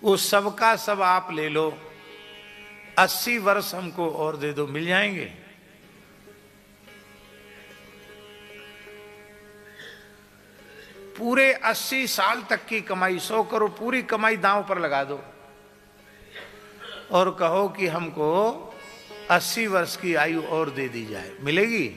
वो सबका सब आप ले लो, 80 वर्ष हमको और दे दो, मिल जाएंगे? पूरे 80 साल तक की कमाई, 100 करोड़ पूरी कमाई दांव पर लगा दो और कहो कि हमको 80 वर्ष की आयु और दे दी जाए, मिलेगी?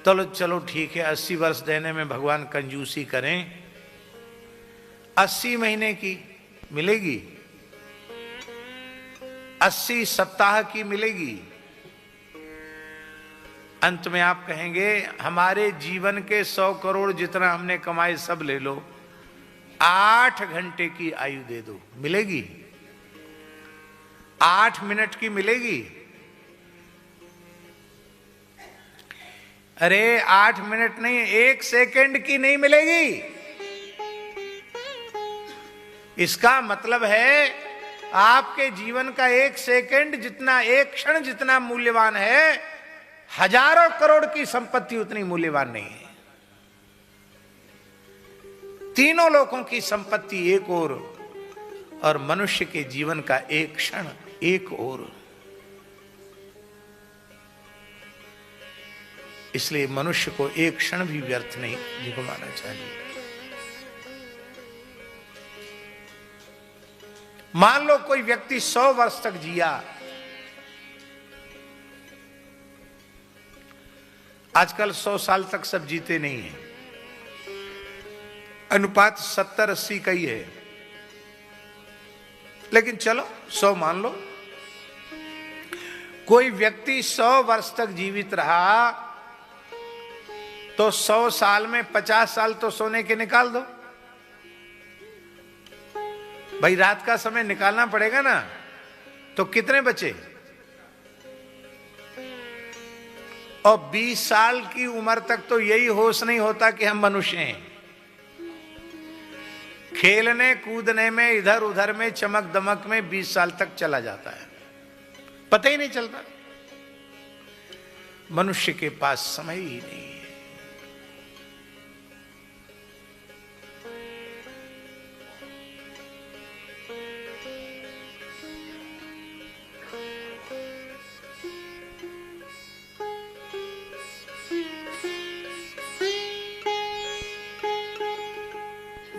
चलो चलो ठीक है, 80 वर्ष देने में भगवान कंजूसी करें, 80 महीने की मिलेगी, 80 सप्ताह की मिलेगी। अंत में आप कहेंगे हमारे जीवन के 100 करोड़ जितना हमने कमाए सब ले लो, 8 घंटे की आयु दे दो, मिलेगी? 8 मिनट की मिलेगी? अरे 8 मिनट नहीं, 1 सेकंड की नहीं मिलेगी। इसका मतलब है आपके जीवन का 1 सेकंड जितना, 1 क्षण जितना मूल्यवान है, हजारों करोड़ की संपत्ति उतनी मूल्यवान नहीं है। तीनों लोगों की संपत्ति एक और मनुष्य के जीवन का 1 क्षण एक और। इसलिए मनुष्य को 1 क्षण भी व्यर्थ नहीं गुमाना चाहिए। मान लो कोई व्यक्ति 100 वर्ष तक जिया, आजकल 100 साल तक सब जीते नहीं है, अनुपात 70-80 का ही है, लेकिन चलो 100 मान लो। कोई व्यक्ति 100 वर्ष तक जीवित रहा तो 100 साल में 50 साल तो सोने के निकाल दो भाई, रात का समय निकालना पड़ेगा ना, तो कितने बचे? और 20 साल की उम्र तक तो यही होश नहीं होता कि हम मनुष्य हैं। खेलने कूदने में, इधर उधर में, चमक दमक में 20 साल तक चला जाता है, पता ही नहीं चलता। मनुष्य के पास समय ही नहीं है।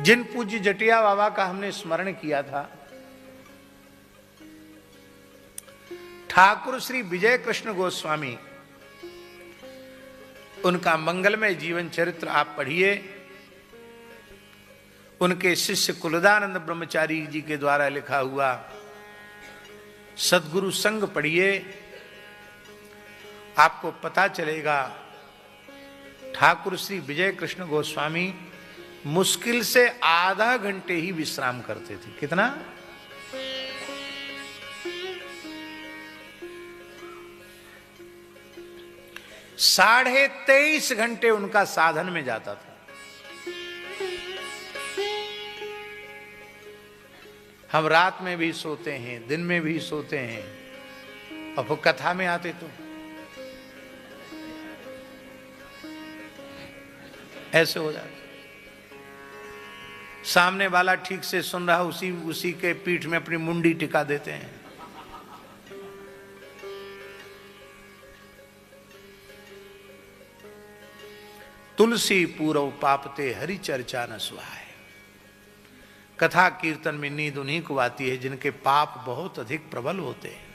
जिन पूज्य जटिया बाबा का हमने स्मरण किया था, ठाकुर श्री विजय कृष्ण गोस्वामी, उनका मंगलमय जीवन चरित्र आप पढ़िए। उनके शिष्य कुलदानंद ब्रह्मचारी जी के द्वारा लिखा हुआ सद्गुरु संग पढ़िए, आपको पता चलेगा ठाकुर श्री विजय कृष्ण गोस्वामी मुश्किल से आधा घंटे ही विश्राम करते थे। कितना? साढ़े 23 घंटे उनका साधन में जाता था। हम रात में भी सोते हैं, दिन में भी सोते हैं, और वो कथा में आते तो ऐसे हो जाता। सामने वाला ठीक से सुन रहा, उसी के पीठ में अपनी मुंडी टिका देते हैं। तुलसी पूरव पापते हरि चर्चा न सुहाए। कथा कीर्तन में नींद उन्हीं को आती है जिनके पाप बहुत अधिक प्रबल होते हैं।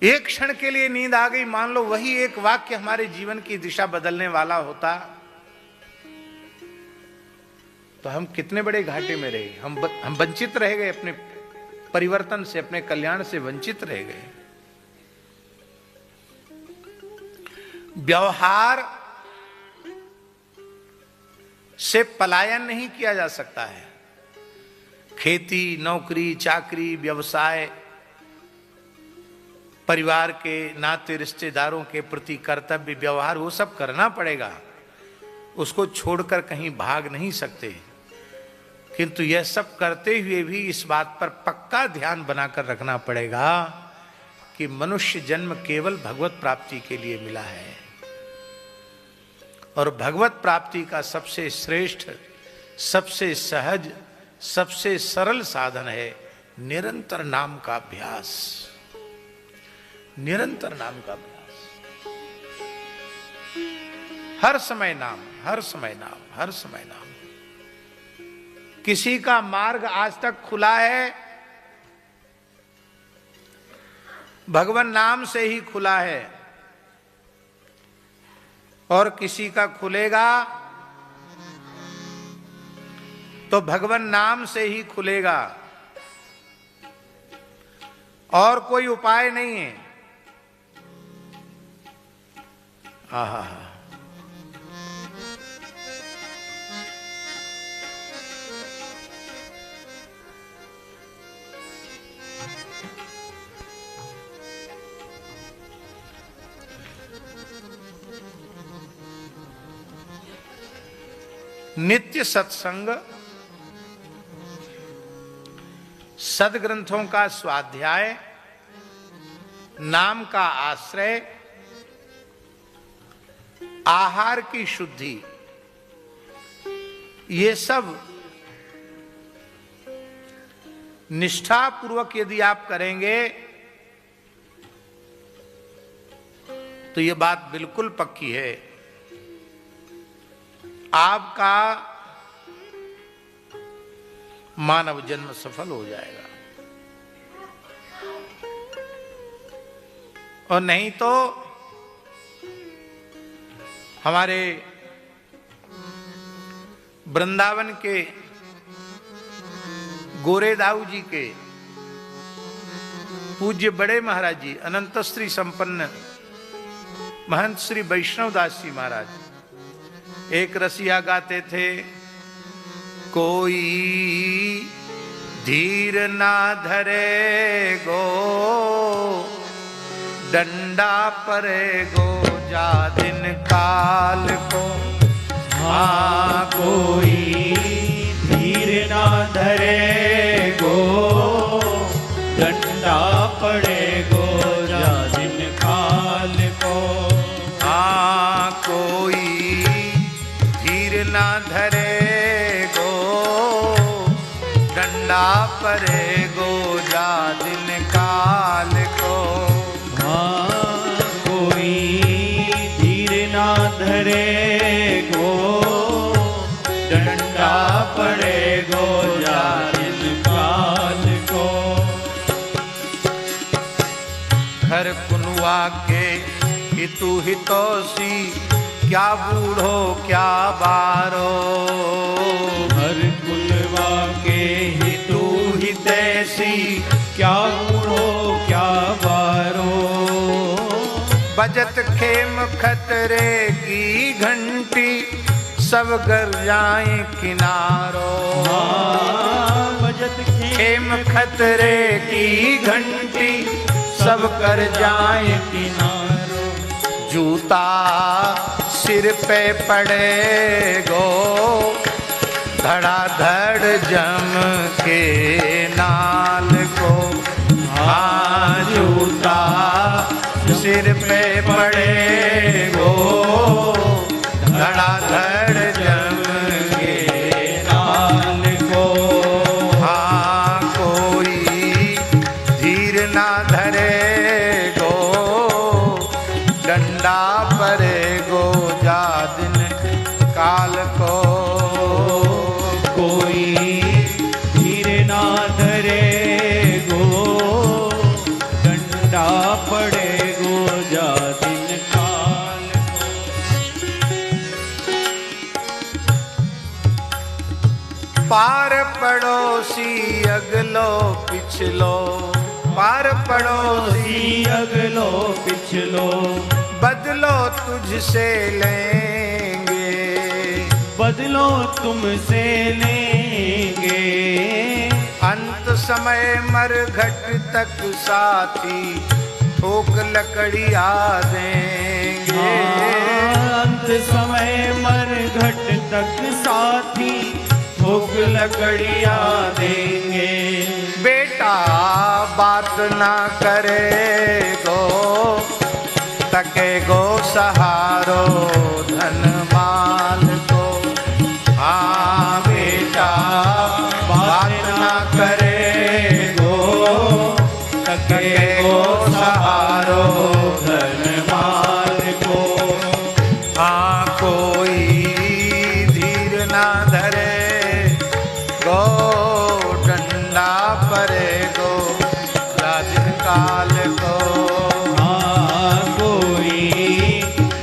एक क्षण के लिए नींद आ गई, मान लो वही एक वाक्य हमारे जीवन की दिशा बदलने वाला होता, तो हम कितने बड़े घाटे में रहे। हम वंचित रह गए, अपने परिवर्तन से, अपने कल्याण से वंचित रह गए। व्यवहार से पलायन नहीं किया जा सकता है। खेती, नौकरी, चाकरी, व्यवसाय, परिवार के नाते, रिश्तेदारों के प्रति कर्तव्य, व्यवहार, वो सब करना पड़ेगा, उसको छोड़कर कहीं भाग नहीं सकते। किंतु यह सब करते हुए भी इस बात पर पक्का ध्यान बनाकर रखना पड़ेगा कि मनुष्य जन्म केवल भगवत प्राप्ति के लिए मिला है। और भगवत प्राप्ति का सबसे श्रेष्ठ, सबसे सहज, सबसे सरल साधन है निरंतर नाम का अभ्यास। निरंतर नाम का अभ्यास, हर समय नाम, हर समय नाम, हर समय नाम। किसी का मार्ग आज तक खुला है भगवान नाम से ही खुला है, और किसी का खुलेगा तो भगवान नाम से ही खुलेगा, और कोई उपाय नहीं है। आहा, नित्य सत्संग, सदग्रंथों का स्वाध्याय, नाम का आश्रय, आहार की शुद्धि, ये सब निष्ठापूर्वक यदि आप करेंगे तो ये बात बिल्कुल पक्की है, आपका मानव जन्म सफल हो जाएगा। और नहीं तो हमारे वृंदावन के गोरेदाऊ जी के पूज्य बड़े महाराज जी, अनंत श्री संपन्न महंत श्री वैष्णवदास जी महाराज, एक रसिया गाते थे, कोई धीर ना धरे गो, डंडा परे गो जा दिन काल को। हाँ, कोई धीर ना धरे गो, डंडा पड़े गो जा दिन काल को। हाँ, कोई धीर ना धरे गो, डंडा परे गो जा दिन काल को। हाँ, कोई धीर ना धरे गो, डंडा पड़े गो जा दिन काल को। घर कुनवा के हितु हितोसी, क्या बूढ़ो क्या बारो। हर कुलवा के हितु हितैसी, क्या बूढ़ो क्या बारो। बजत खेम खतरे की घंटी, सब कर जाए किनारो। बजत खेम खतरे की घंटी, सब कर जाए किनारो। जूता सिर पे पड़े गो, धड़ाधड़ जम के नाल को। हाँ, जूता सिर पे पड़े गो, धड़ाधड़ जम के नाल को। हाँ, कोई धीर ना धरे गो, डंडा परे गो जा दिन काल को। कोई धीर ना धरे गो, डंडा पड़े गो जा दिन काल को। पार पड़ोसी अगलो पिछलो, पार पड़ोसी अगलो पिछलो, बदलो तुझसे लेंगे, बदलो तुमसे लेंगे। अंत समय मरघट तक साथी, ठोक लकड़िया देंगे। अंत समय मरघट तक साथी, ठोक लकड़िया देंगे। बेटा बात ना करे गो, तके गो सहारो धन मा हाँ कोई धीर ना धरे गो, डंडा परे गो राजन काल को। हाँ कोई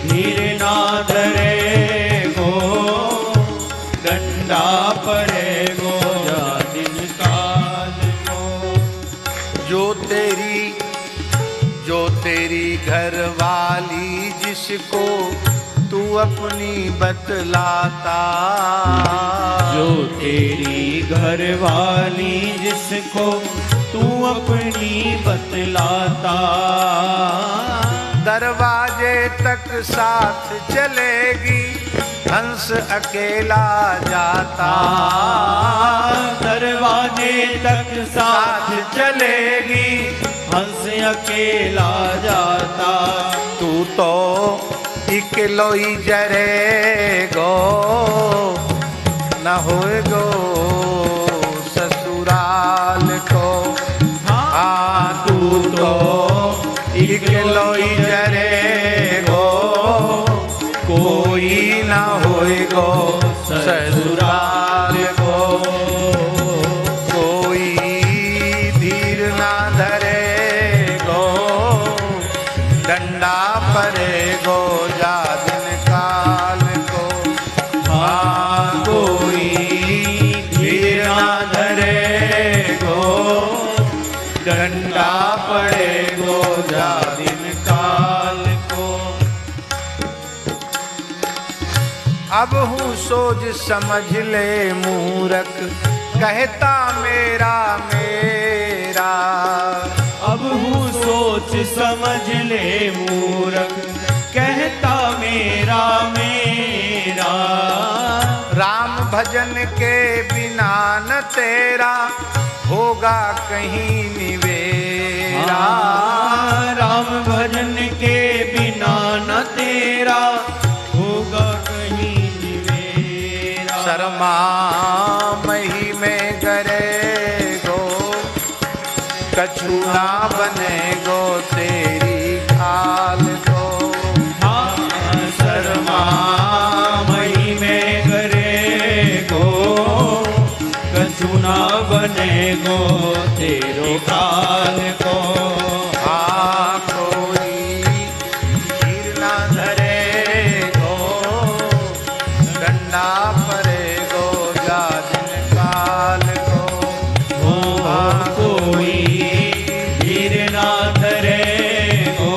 धीर ना धरे गो, डंडा पड़े गो दिन काल को। जो तेरी घरवाली जिसको तू अपनी बतलाता, जो तेरी घरवाली जिसको तू अपनी बतलाता, दरवाजे तक साथ चलेगी हंस अकेला जाता। दरवाजे तक साथ चलेगी हंस अकेला जाता। तू तो इकलोई जरे गो, न होए गो ससुराल को। हाँ तू तो इकलोई जरे गो, कोई न होए गो ससुराल को। कोई धीर ना धरे गो, डंडा परे गो जादिन काल को। हाँ कोई धीर ना धरे गो, डंडा पड़े गो जादिन काल को। अब हूँ सोच समझ ले मूरख कहता मेरा मेरा। अब हूँ सोच समझ ले मूरख कहता मेरा मेरा। राम भजन के बिना न तेरा होगा कहीं निवेरा। राम भजन के बिना न तेरा होगा कहीं निवेरा। शर्मा मही में गरे गो, कछु ना बने गो तेरी खाल को। शर्मा मही में गरे गो, कछु ना बने गो तेरो काल को। हाँ कोई धीर ना धरे गो, डंडा परे गो जादिन काल को। हाँ कोई धीर ना धरे गो,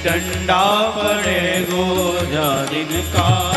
डंडा पड़े गो जादिन काल